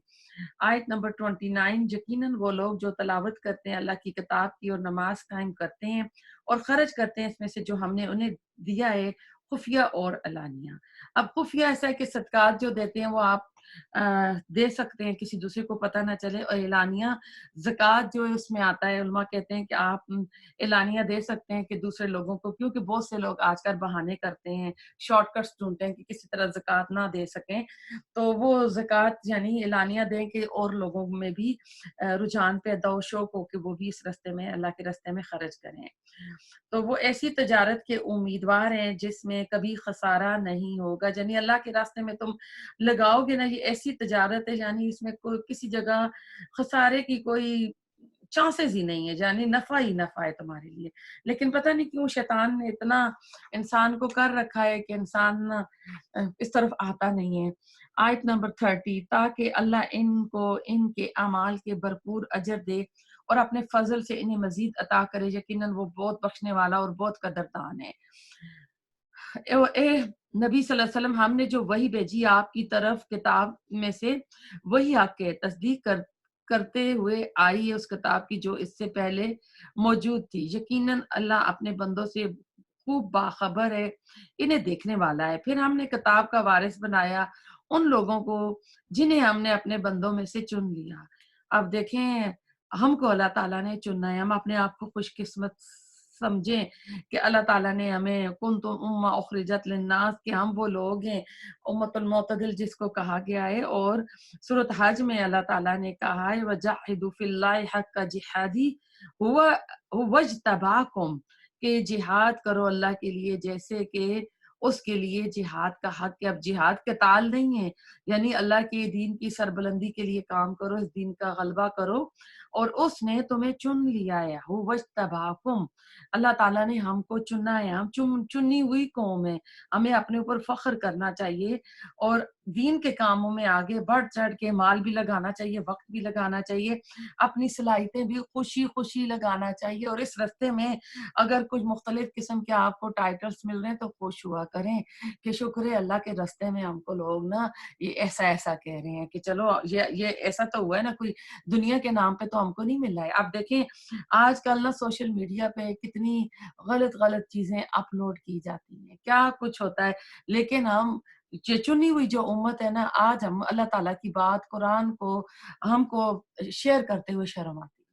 آیت نمبر 29، یقیناً وہ لوگ جو تلاوت کرتے ہیں اللہ کی کتاب کی اور نماز قائم کرتے ہیں اور خرچ کرتے ہیں اس میں سے جو ہم نے انہیں دیا ہے، خفیہ اور علانیہ۔ اب خفیہ ایسا ہے کہ صدقات جو دیتے ہیں وہ آپ دے سکتے ہیں، کسی دوسرے کو پتہ نہ چلے، اور اعلانیہ زکوٰۃ جو ہے اس میں آتا ہے، علماء کہتے ہیں کہ آپ اعلانیہ دے سکتے ہیں کہ دوسرے لوگوں کو، کیونکہ بہت سے لوگ آج کل بہانے کرتے ہیں، شارٹ کٹس ڈھونڈتے ہیں کہ کسی طرح زکوٰۃ نہ دے سکیں، تو وہ زکوٰۃ یعنی اعلانیہ دیں کہ اور لوگوں میں بھی رجحان پیدا ہو، شوق ہو کہ وہ بھی اس راستے میں، اللہ کے راستے میں خرچ کریں۔ تو وہ ایسی تجارت کے امیدوار ہیں جس میں کبھی خسارہ نہیں ہوگا، یعنی اللہ کے راستے میں تم لگاؤ گے نا، یہ ایسی تجارت ہے یعنی اس میں کوئی کسی جگہ خسارے کی کوئی چانسز ہی نہیں ہے، یعنی نفع ہی نفع ہے تمہارے لیے۔ لیکن پتہ نہیں کیوں شیطان نے اتنا انسان کو کر رکھا ہے کہ انسان اس طرف آتا نہیں ہے۔ آیت نمبر 30، تاکہ اللہ ان کو ان کے اعمال کے بھرپور اجر دے اور اپنے فضل سے انہیں مزید عطا کرے، یقیناً وہ بہت بخشنے والا اور بہت قدردان ہے۔ اے نبی صلی اللہ علیہ وسلم، ہم نے جو وحی بھیجی آپ کی طرف کتاب میں سے وہی حق ہے، تصدیق کرتے ہوئے آئی ہے اس کتاب کی جو اس سے پہلے موجود تھی۔ یقیناً اللہ اپنے بندوں سے خوب باخبر ہے، انہیں دیکھنے والا ہے۔ پھر ہم نے کتاب کا وارث بنایا ان لوگوں کو جنہیں ہم نے اپنے بندوں میں سے چن لیا۔ اب دیکھیں، ہم کو اللہ تعالیٰ نے چننا ہے، ہم اپنے آپ کو خوش قسمت سمجھیں کہ اللہ تعالیٰ نے ہمیں کنتم امہ اخرجت للناس، کہ ہم وہ لوگ ہیں امت المعتدل جس کو کہا گیا ہے۔ اور سورۃ حج میں اللہ تعالیٰ نے کہا ہے وجاہدوا فی اللہ حق جہادی هو اجتباکم، کہ جہاد کرو اللہ کے لیے جیسے کہ اس کے لیے جہاد کا حق ہے۔ اب جہاد قتال نہیں ہے، یعنی اللہ کے دین کی سربلندی کے لیے کام کرو، اس دین کا غلبہ کرو، اور اس نے تمہیں چن لیا ہے۔ هو اجتباکم، اللہ تعالیٰ نے ہم کو چنا ہے، ہم چنی ہوئی قوم ہے، ہمیں اپنے اوپر فخر کرنا چاہیے اور دین کے کاموں میں آگے بڑھ چڑھ کے مال بھی لگانا چاہیے، وقت بھی لگانا چاہیے، اپنی صلاحیتیں بھی خوشی خوشی لگانا چاہیے۔ اور اس رستے میں اگر کچھ مختلف قسم کے آپ کو ٹائٹلز مل رہے ہیں تو خوش ہوا کریں کہ شکر ہے اللہ کے رستے میں ہم کو لوگ نا یہ ایسا کہہ رہے ہیں کہ چلو یہ ایسا تو ہوا ہے نا، کوئی دنیا کے نام پہ تو ہم کو نہیں مل رہا ہے۔ اب دیکھیں آج کل نا سوشل میڈیا پہ کتنی غلط چیزیں اپلوڈ کی جاتی ہیں، کیا کچھ ہوتا ہے، لیکن ہم چنی ہوئی جو امت ہے نا، آج ہم اللہ تعالیٰ کی بات قرآن کو ہم کو شیئر کرتے ہوئے شرم آتی ہے۔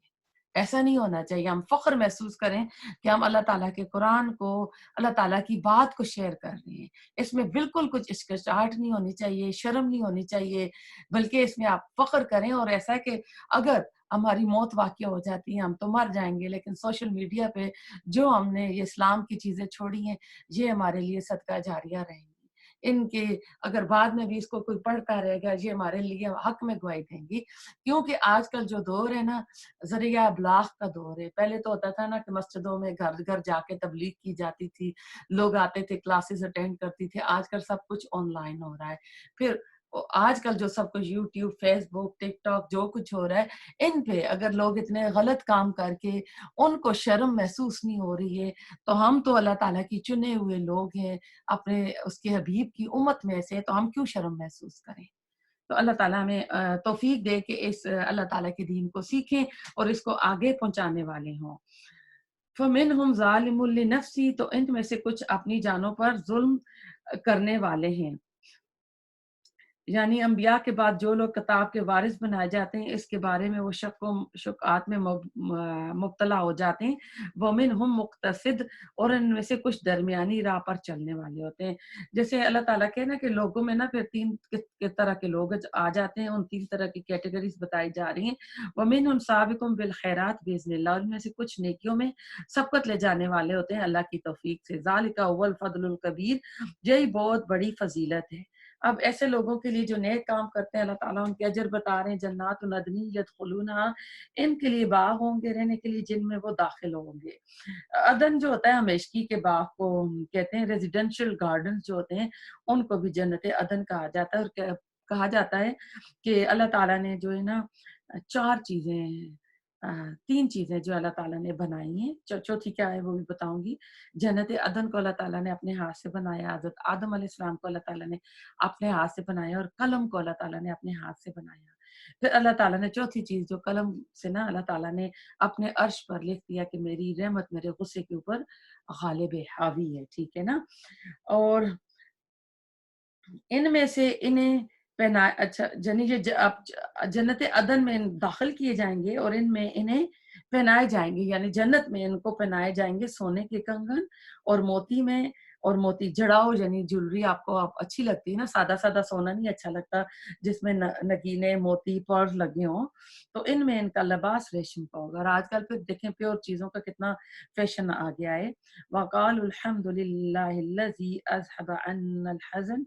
ایسا نہیں ہونا چاہیے، ہم فخر محسوس کریں کہ ہم اللہ تعالیٰ کے قرآن کو، اللہ تعالیٰ کی بات کو شیئر کر رہے ہیں۔ اس میں بالکل کچھ ہچکچاہٹ نہیں ہونی چاہیے، شرم نہیں ہونی چاہیے، بلکہ اس میں آپ فخر کریں۔ اور ایسا ہے کہ اگر ہماری موت واقع ہو جاتی ہے، ہم تو مر جائیں گے، لیکن سوشل میڈیا پہ جو ہم نے یہ اسلام کی چیزیں چھوڑی ہیں یہ ہمارے لیے صدقہ جاریہ رہیں گی۔ ان کے اگر بعد میں بھی اس کو کوئی پڑھتا رہے گا یہ ہمارے لیے حق میں گواہی دیں گی، کیونکہ آج کل جو دور ہے نا ذریعہ ابلاغ کا دور ہے۔ پہلے تو ہوتا تھا نا کہ مسجدوں میں گھر گھر جا کے تبلیغ کی جاتی تھی، لوگ آتے تھے، کلاسز اٹینڈ کرتی تھے۔ آج کل سب کچھ آن لائن ہو رہا ہے۔ پھر آج کل جو سب کچھ یوٹیوب، فیس بک، ٹک ٹاک جو کچھ ہو رہا ہے، ان پہ اگر لوگ اتنے غلط کام کر کے ان کو شرم محسوس نہیں ہو رہی ہے تو ہم تو اللہ تعالیٰ کی چنے ہوئے لوگ ہیں، اپنے اس کے حبیب کی امت میں سے، تو ہم کیوں شرم محسوس کریں؟ تو اللہ تعالیٰ ہمیں توفیق دے کہ اس اللہ تعالیٰ کے دین کو سیکھیں اور اس کو آگے پہنچانے والے ہوں۔ فَمِنْهُمْ ظَالِمٌ لِنَفْسِهِ، تو ان میں سے کچھ اپنی جانوں پر ظلم کرنے والے ہیں، یعنی انبیاء کے بعد جو لوگ کتاب کے وارث بنائے جاتے ہیں اس کے بارے میں وہ شک و شکات میں مبتلا ہو جاتے ہیں۔ وَمِنْهُمْ مُقْتَصِدٌ، اور ان میں سے کچھ درمیانی راہ پر چلنے والے ہوتے ہیں۔ جیسے اللہ تعالیٰ کے نا کہ لوگوں میں نا پھر تین طرح کے لوگ آ جاتے ہیں، ان تین طرح کی کیٹیگریز بتائی جا رہی ہیں۔ وَمِنْهُمْ سَابِقٌ بِالْخَيْرَاتِ بِإِذْنِ اللَّهِ، ان میں سے کچھ نیکیوں میں سبقت لے جانے والے ہوتے ہیں اللہ کی توفیق سے۔ ذَلِكَ هُوَ الْفَضْلُ الْكَبِيرُ، یہی بہت بڑی فضیلت ہے۔ اب ایسے لوگوں کے لیے جو نیک کام کرتے ہیں اللہ تعالیٰ ان کے اجر بتا رہے ہیں، جنات عدن یدخلونہا، ان کے لیے باغ ہوں گے رہنے کے لیے جن میں وہ داخل ہوں گے۔ عدن جو ہوتا ہے ہمیشگی کے باغ کو کہتے ہیں، ریزیڈینشل گارڈنز جو ہوتے ہیں ان کو بھی جنت عدن کہا جاتا ہے۔ اور کہا جاتا ہے کہ اللہ تعالیٰ نے جو ہے نا چار چیزیں، تین چیزیں جو اللہ تعالیٰ نے بنائی ہیں، چوتھی کیا ہے وہ بھی بتاؤں گی۔ جنت عدن کو اللہ تعالیٰ نے اپنے ہاتھ سے بنایا، حضرت آدم علیہ السلام کو اللہ تعالیٰ نے اپنے ہاتھ سے بنایا، اور قلم کو اللہ تعالیٰ نے اپنے ہاتھ سے بنایا۔ پھر اللہ تعالیٰ نے چوتھی چیز جو قلم سے نا اللہ تعالیٰ نے اپنے عرش پر لکھ دیا کہ میری رحمت میرے غصے کے اوپر غالب حاوی ہے، ٹھیک ہے نا۔ اور ان میں سے انہیں پہنا، اچھا جنی جنت عدن میں داخل کیے جائیں گے اور ان میں انہیں پہنائے جائیں گے، یعنی جنت میں ان کو پہنائے جائیں گے سونے کے کنگن اور موتی میں، اور موتی جڑاؤ یعنی جولری آپ کو اچھی لگتی ہے نا، سادہ سادہ سونا نہیں اچھا لگتا جس میں نگینے موتی پرل لگے ہوں، تو ان میں ان کا لباس ریشم کا ہوگا۔ اور آج کل پھر دیکھیں پیور چیزوں کا کتنا فیشن آ گیا ہے۔ وَقَالُوا الْحَمْدُ لِلَّهِ الَّذِي أَذْهَبَ عَنَّا الْحَزَنَ،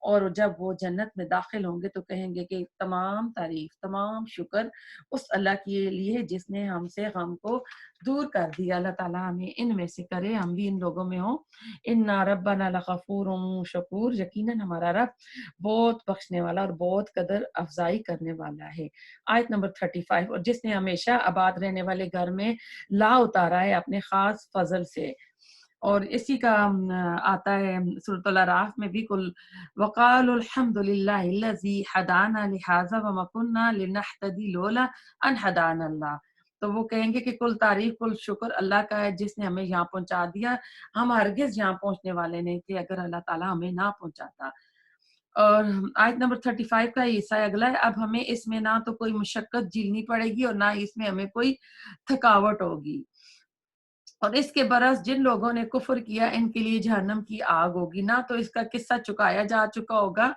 اور جب وہ جنت میں داخل ہوں گے تو کہیں گے کہ تمام تعریف، تمام شکر اس اللہ کے لیے جس نے ہم سے غم کو دور کر دیا۔ اللہ تعالیٰ ہمیں ان میں سے کرے، ہم بھی ان لوگوں میں ہوں۔ اِنَّ رَبَّنَا لَغَفُورٌ شَكُورٌ، یقیناً ہمارا رب بہت بخشنے والا اور بہت قدر افزائی کرنے والا ہے۔ آیت نمبر 35، اور جس نے ہمیشہ آباد رہنے والے گھر میں لا اتارا ہے اپنے خاص فضل سے، اور اسی کا آتا ہے سورۃ الاعراف میں بھی، کل وقالوا الحمد للہ الذی ہدانا لہذا وما کنا لنہتدی لولا ان ہدانا اللہ. تو وہ کہیں گے کہ کل تعریف کل شکر اللہ کا ہے جس نے ہمیں یہاں پہنچا دیا، ہم ہرگز یہاں پہنچنے والے نہیں تھے اگر اللہ تعالیٰ ہمیں نہ پہنچاتا. اور آیت نمبر 35 کا حصہ اگلا ہے. اب ہمیں اس میں نہ تو کوئی مشقت جھیلنی پڑے گی اور نہ اس میں ہمیں کوئی تھکاوٹ ہوگی. اور اس کے برعکس جن لوگوں نے کفر کیا ان کے لیے جہنم کی آگ ہوگی. نہ تو اس کا قصہ چکایا جا چکا ہوگا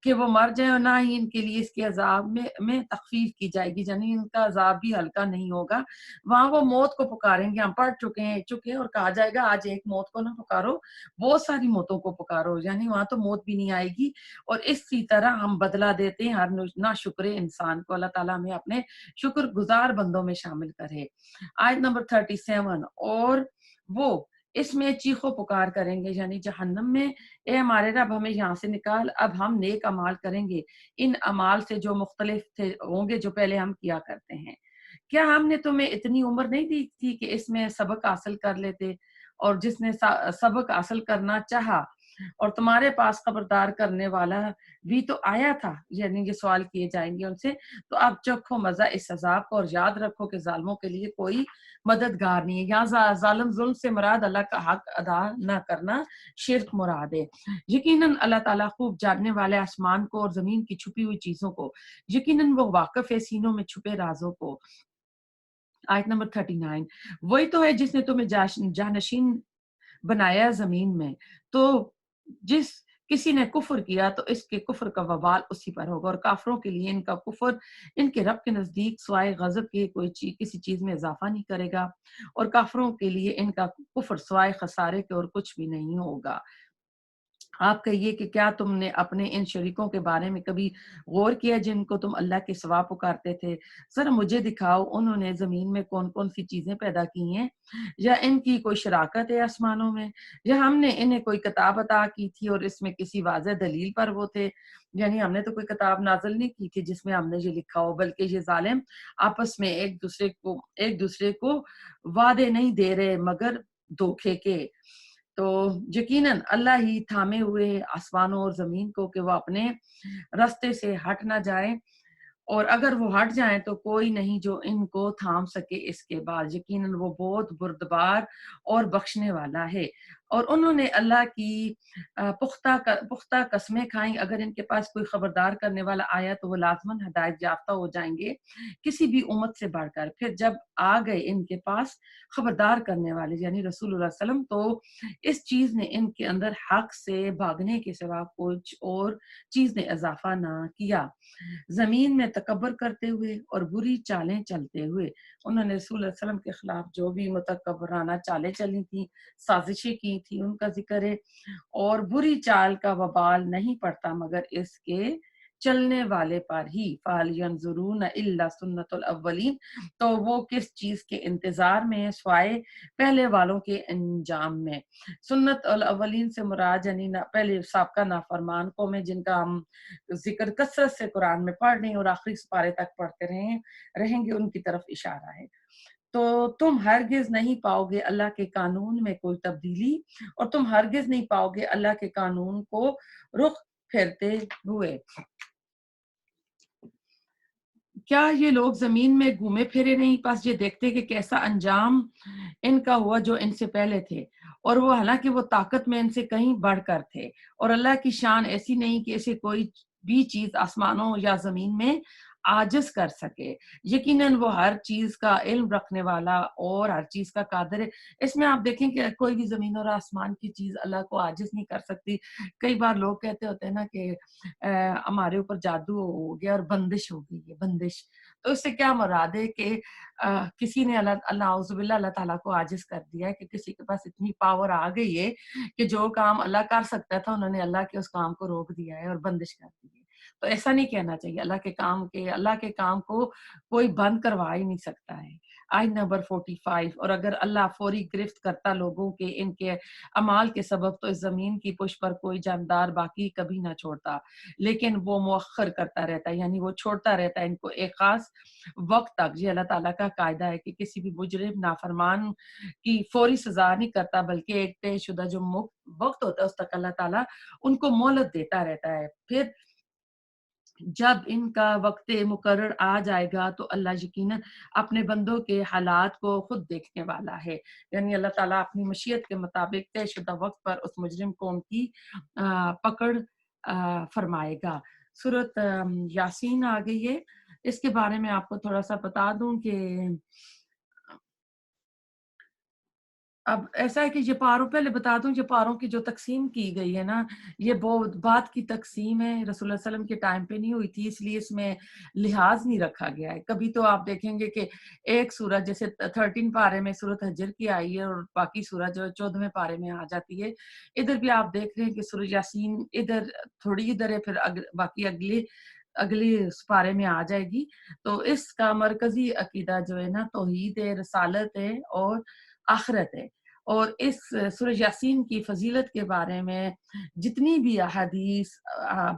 کہ وہ مر جائیں، اور نہ ہی ان کے لیے اس کے عذاب میں تخفیف کی جائے گی، یعنی ان کا عذاب بھی ہلکا نہیں ہوگا. وہاں وہ موت کو پکاریں گے. ہم پڑھ چکے اور کہا جائے گا آج ایک موت کو نہ پکارو، بہت ساری موتوں کو پکارو، یعنی وہاں تو موت بھی نہیں آئے گی. اور اسی طرح ہم بدلہ دیتے ہیں ہر نا شکر انسان کو. اللہ تعالیٰ ہمیں اپنے شکر گزار بندوں میں شامل کرے. آیت نمبر 37، اور وہ اس میں چیخو پکار کریں گے، یعنی جہنم میں، اے ہمارے رب ہمیں یہاں سے نکال، اب ہم نیک اعمال کریں گے ان اعمال سے جو مختلف ہوں گے جو پہلے ہم کیا کرتے ہیں. کیا ہم نے تمہیں اتنی عمر نہیں دی تھی کہ اس میں سبق حاصل کر لیتے؟ اور جس نے سبق حاصل کرنا چاہا اور تمہارے پاس خبردار کرنے والا بھی تو آیا تھا، یعنی یہ سوال کیے جائیں گے ان سے، تو اب چکھو مزہ اس عذاب کو اور یاد رکھو کہ ظالموں کے لیے کوئی مددگار نہیں ہے. یہاں ظالم ظلم سے مراد اللہ کا حق ادا نہ کرنا، شرک مراد ہے. یقیناً اللہ تعالیٰ خوب جاننے والے آسمان کو اور زمین کی چھپی ہوئی چیزوں کو، یقیناً وہ واقف ہے سینوں میں چھپے رازوں کو. آیت نمبر 39، وہی تو ہے جس نے تمہیں جانشین بنایا زمین میں، تو جس کسی نے کفر کیا تو اس کے کفر کا وبال اسی پر ہوگا، اور کافروں کے لیے ان کا کفر ان کے رب کے نزدیک سوائے غضب کے کوئی کسی چیز میں اضافہ نہیں کرے گا، اور کافروں کے لیے ان کا کفر سوائے خسارے کے اور کچھ بھی نہیں ہوگا. آپ کہیے کہ کیا تم نے اپنے ان شریکوں کے بارے میں کبھی غور کیا جن کو تم اللہ کے سوا پکارتے تھے؟ ذرا مجھے دکھاؤ انہوں نے زمین میں کون کون سی چیزیں پیدا کی ہیں، یا ان کی کوئی شراکت ہے آسمانوں میں، یا ہم نے انہیں کوئی کتاب عطا کی تھی اور اس میں کسی واضح دلیل پر وہ تھے، یعنی ہم نے تو کوئی کتاب نازل نہیں کی تھی جس میں ہم نے یہ لکھا ہو، بلکہ یہ ظالم آپس میں ایک دوسرے کو وعدے نہیں دے رہے مگر دھوکے کے. تو یقیناً اللہ ہی تھامے ہوئے آسمانوں اور زمین کو کہ وہ اپنے رستے سے ہٹ نہ جائے، اور اگر وہ ہٹ جائیں تو کوئی نہیں جو ان کو تھام سکے اس کے بعد. یقیناً وہ بہت بردبار اور بخشنے والا ہے. اور انہوں نے اللہ کی پختہ قسمیں کھائیں، اگر ان کے پاس کوئی خبردار کرنے والا آیا تو وہ لازماً ہدایت یافتہ ہو جائیں گے کسی بھی امت سے بڑھ کر. پھر جب آ گئے ان کے پاس خبردار کرنے والے یعنی رسول اللہ علیہ وسلم، تو اس چیز نے ان کے اندر حق سے بھاگنے کے سوا کچھ اور چیز نے اضافہ نہ کیا. زمین میں تکبر کرتے ہوئے اور بری چالیں چلتے ہوئے انہوں نے رسول اللہ علیہ وسلم کے خلاف جو بھی متکبرانہ چالیں چلی تھیں، سازشیں کی تھیں، ان کا ذکر ہے. اور بری چال کا وبال نہیں پڑتا مگر اس کے چلنے والے پر ہی. فَهَلْ يَنظُرُونَ إِلَّا سُنَّةَ الْأَوَّلِينَ، تو وہ کس چیز کے انتظار میں ہے سوائے پہلے والوں کے انجام میں. سنت الاولین سے مراد یعنی پہلے سابقہ نافرمان قوم میں جن کا ہم ذکر کثرت سے قرآن میں پڑھ رہے ہیں اور آخری سپارے تک پڑھتے رہیں گے، ان کی طرف اشارہ ہے. تو تم ہرگز نہیں پاؤ گے اللہ کے قانون میں کوئی تبدیلی، اور تم ہرگز نہیں پاؤ گے اللہ کے قانون کو رخ پھیرتے ہوئے. کیا یہ لوگ زمین میں گھومے پھرے نہیں، پس یہ دیکھتے کہ کیسا انجام ان کا ہوا جو ان سے پہلے تھے، اور وہ حالانکہ وہ طاقت میں ان سے کہیں بڑھ کر تھے. اور اللہ کی شان ایسی نہیں کہ اسے کوئی بھی چیز آسمانوں یا زمین میں عاجز کر سکے. یقیناً وہ ہر چیز کا علم رکھنے والا اور ہر چیز کا قادر ہے. اس میں آپ دیکھیں کہ کوئی بھی زمین اور آسمان کی چیز اللہ کو عاجز نہیں کر سکتی. کئی بار لوگ کہتے ہوتے ہیں نا کہ ہمارے اوپر جادو ہو گیا اور بندش ہو گئی ہے، بندش. تو اس سے کیا مراد ہے کہ کسی نے اللہ اعوذ باللہ اللہ تعالیٰ کو عاجز کر دیا ہے، کہ کسی کے پاس اتنی پاور آ گئی ہے کہ جو کام اللہ کر سکتا تھا انہوں نے اللہ کے اس کام کو روک دیا ہے اور بندش کر دی ہے. تو ایسا نہیں کہنا چاہیے. اللہ کے کام کو کوئی بند کروا ہی نہیں سکتا ہے. آیت نمبر 45۔ اور اگر اللہ فوری گرفت کرتا لوگوں کے ان کے اعمال کے سبب تو اس زمین کی پشت پر کوئی جاندار باقی کبھی نہ چھوڑتا، لیکن وہ مؤخر کرتا رہتا ہے، یعنی وہ چھوڑتا رہتا ہے ان کو ایک خاص وقت تک۔ یہ اللہ تعالیٰ کا قاعدہ ہے کہ کسی بھی مجرم نافرمان کی فوری سزا نہیں کرتا، بلکہ ایک طے شدہ جو وقت ہوتا ہے اس تک اللہ تعالیٰ ان کو مہلت دیتا رہتا ہے۔ پھر جب ان کا وقت مقرر آ جائے گا تو اللہ یقیناً اپنے بندوں کے حالات کو خود دیکھنے والا ہے، یعنی اللہ تعالیٰ اپنی مشیت کے مطابق طے شدہ وقت پر اس مجرم کو ان کی پکڑ فرمائے گا۔ سورۃ یاسین آ گئی ہے، اس کے بارے میں آپ کو تھوڑا سا بتا دوں کہ اب ایسا ہے کہ یہ پاروں، پہلے بتا دوں یہ پاروں کی جو تقسیم کی گئی ہے نا، یہ بہت بعد کی تقسیم ہے، رسول اللہ صلی اللہ علیہ وسلم کے ٹائم پہ نہیں ہوئی تھی، اس لیے اس میں لحاظ نہیں رکھا گیا ہے۔ کبھی تو آپ دیکھیں گے کہ ایک سورج جیسے 13 پارے میں سورۃ حجر کی آئی ہے اور باقی سورج جو 14ویں پارے میں آ جاتی ہے۔ ادھر بھی آپ دیکھ رہے ہیں کہ سورۃ یاسین ادھر تھوڑی ادھر ہے، پھر باقی اگلی اس پارے میں آ جائے گی۔ تو اس کا مرکزی عقیدہ جو ہے نا توحید ہے، رسالت ہے اور آخرت ہے۔ اور اس سورہ یاسین کی فضیلت کے بارے میں جتنی بھی احادیث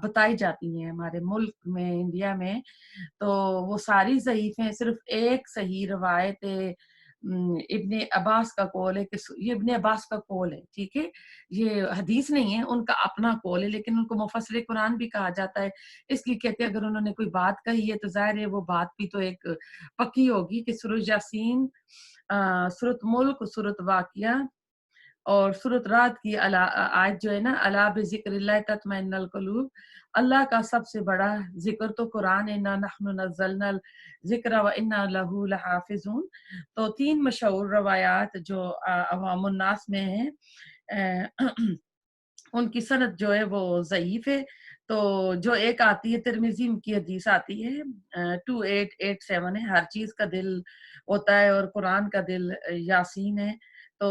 بتائی جاتی ہیں ہمارے ملک میں، انڈیا میں، تو وہ ساری ضعیف ہیں۔ صرف ایک صحیح روایت ابن عباس کا قول ہے، کہ یہ ابن عباس کا قول ہے، ٹھیک ہے، یہ حدیث نہیں ہے، ان کا اپنا قول ہے، لیکن ان کو مفسر قرآن بھی کہا جاتا ہے، اس لیے کہتے ہیں اگر انہوں نے کوئی بات کہی ہے تو ظاہر ہے وہ بات بھی تو ایک پکی ہوگی۔ کہ سورہ یاسین، سورۃ ملک، سورۃ واقعہ اور سورۃ رعد کی آیت جو ہے نا، الا بذکر اللہ تطمئن القلوب، اللہ کا سب سے بڑا ذکر تو قرآن، انا نحن نزلنا الذکر وانا لہ لحافظون۔ تو 3 مشہور روایات جو عوام الناس میں ہیں، ان کی سند جو ہے وہ ضعیف ہے۔ تو جو ایک آتی ہے ترمذی کی حدیث آتی ہے 2887 ہے، ہر چیز کا دل ہوتا ہے اور قرآن کا دل یاسین ہے۔ تو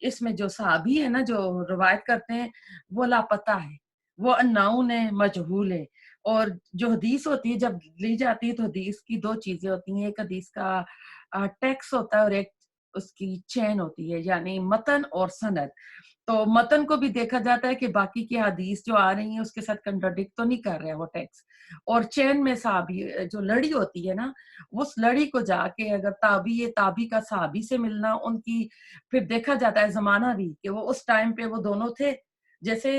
اس میں جو صحابی ہے نا جو روایت کرتے ہیں وہ لاپتہ ہے، وہ اناؤن ہے، مجہول ہے۔ اور جو حدیث ہوتی ہے جب لی جاتی ہے تو حدیث کی 2 چیزیں ہوتی ہیں، ایک حدیث کا ٹیکس ہوتا ہے اور ایک اس کی چین ہوتی ہے، یعنی متن اور سند۔ تو متن کو بھی دیکھا جاتا ہے کہ باقی کی حدیث جو آ رہی ہیں اس کے ساتھ کنٹراڈکٹ تو نہیں کر رہے وہ ٹیکس، اور چین میں صحابی جو لڑی ہوتی ہے نا، اس لڑی کو جا کے اگر تابی کا صحابی سے ملنا ان کی، پھر دیکھا جاتا ہے زمانہ بھی کہ وہ اس ٹائم پہ وہ دونوں تھے۔ جیسے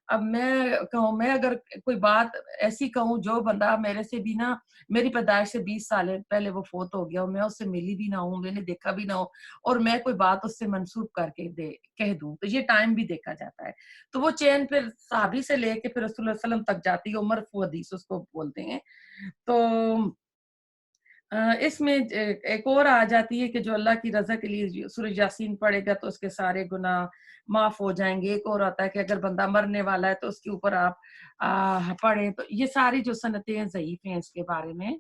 اب میں کہوں، میں اگر کوئی بات ایسی کہوں جو بندہ میرے سے بھی نا، میری پیدائش سے 20 سال پہلے وہ فوت ہو گیا اور میں اس سے ملی بھی نہ ہوں، میں نے دیکھا بھی نہ ہو، اور میں کوئی بات اس سے منسوب کر کے کہہ دوں، تو یہ ٹائم بھی دیکھا جاتا ہے۔ تو وہ چین پھر صحابی سے لے کے پھر رسول اللہ صلی اللہ علیہ وسلم تک جاتی ہے، مرفوع حدیث اس کو بولتے ہیں۔ تو اس میں ایک اور آ جاتی ہے کہ جو اللہ کی رضا کے لیے سورہ یاسین پڑھے گا تو اس کے سارے گناہ معاف ہو جائیں گے۔ ایک اور آتا ہے کہ اگر بندہ مرنے والا ہے تو اس کے اوپر آپ پڑھیں۔ تو یہ ساری جو سنتیں ضعیف ہیں اس کے بارے میں۔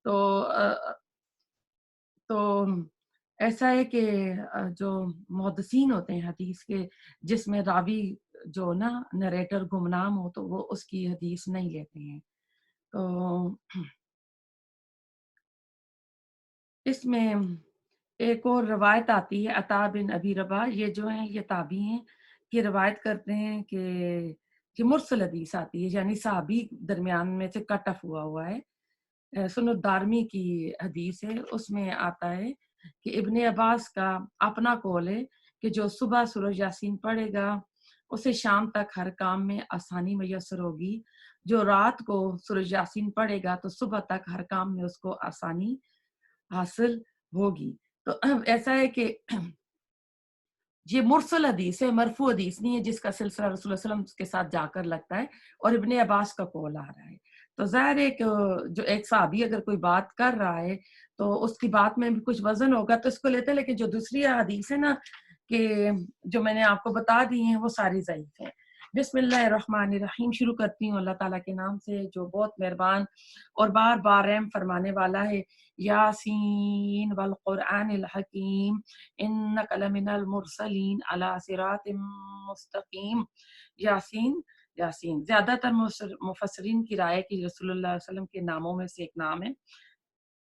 تو تو ایسا ہے کہ جو محدثین ہوتے ہیں حدیث کے، جس میں راوی جو نا نریٹر گمنام ہو تو وہ اس کی حدیث نہیں لیتے ہیں۔ تو اس میں ایک اور روایت آتی ہے عطا بن ابی رباح، یہ جو ہیں یہ تابعی ہیں، یہ روایت کرتے ہیں کہ یہ مرسل حدیث آتی ہے، یعنی صحابی درمیان میں سے کٹ آف ہوا ہے۔ سنن دارمی کی حدیث ہے، اس میں آتا ہے کہ ابن عباس کا اپنا قول ہے کہ جو صبح سورہ یاسین پڑھے گا اسے شام تک ہر کام میں آسانی میسر ہوگی، جو رات کو سورہ یاسین پڑھے گا تو صبح تک ہر کام میں اس کو آسانی حاصل ہوگی۔ تو ایسا ہے کہ یہ مرسل حدیث ہے، مرفوع حدیث نہیں ہے جس کا سلسلہ رسول اللہ صلی اللہ علیہ وسلم کے ساتھ جا کر لگتا ہے، اور ابن عباس کا قول آ رہا ہے۔ تو ظاہر ہے کہ جو ایک صحابی اگر کوئی بات کر رہا ہے تو اس کی بات میں بھی کچھ وزن ہوگا تو اس کو لیتے ہیں، لیکن جو دوسری حدیث ہے نا کہ جو میں نے آپ کو بتا دی ہیں وہ ساری ضعیف ہیں۔ بسم اللہ الرحمن الرحیم، شروع کرتی ہوں اللہ تعالیٰ کے نام سے جو بہت مہربان اور بار بار رحم فرمانے والا ہے۔ یاسین والقرآن الحکیم انک لمن المرسلین علی صراط مستقیم۔ یاسین، یاسین زیادہ تر مفسرین کی رائے کہ رسول اللہ صلی اللہ علیہ وسلم کے ناموں میں سے ایک نام ہے،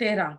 13,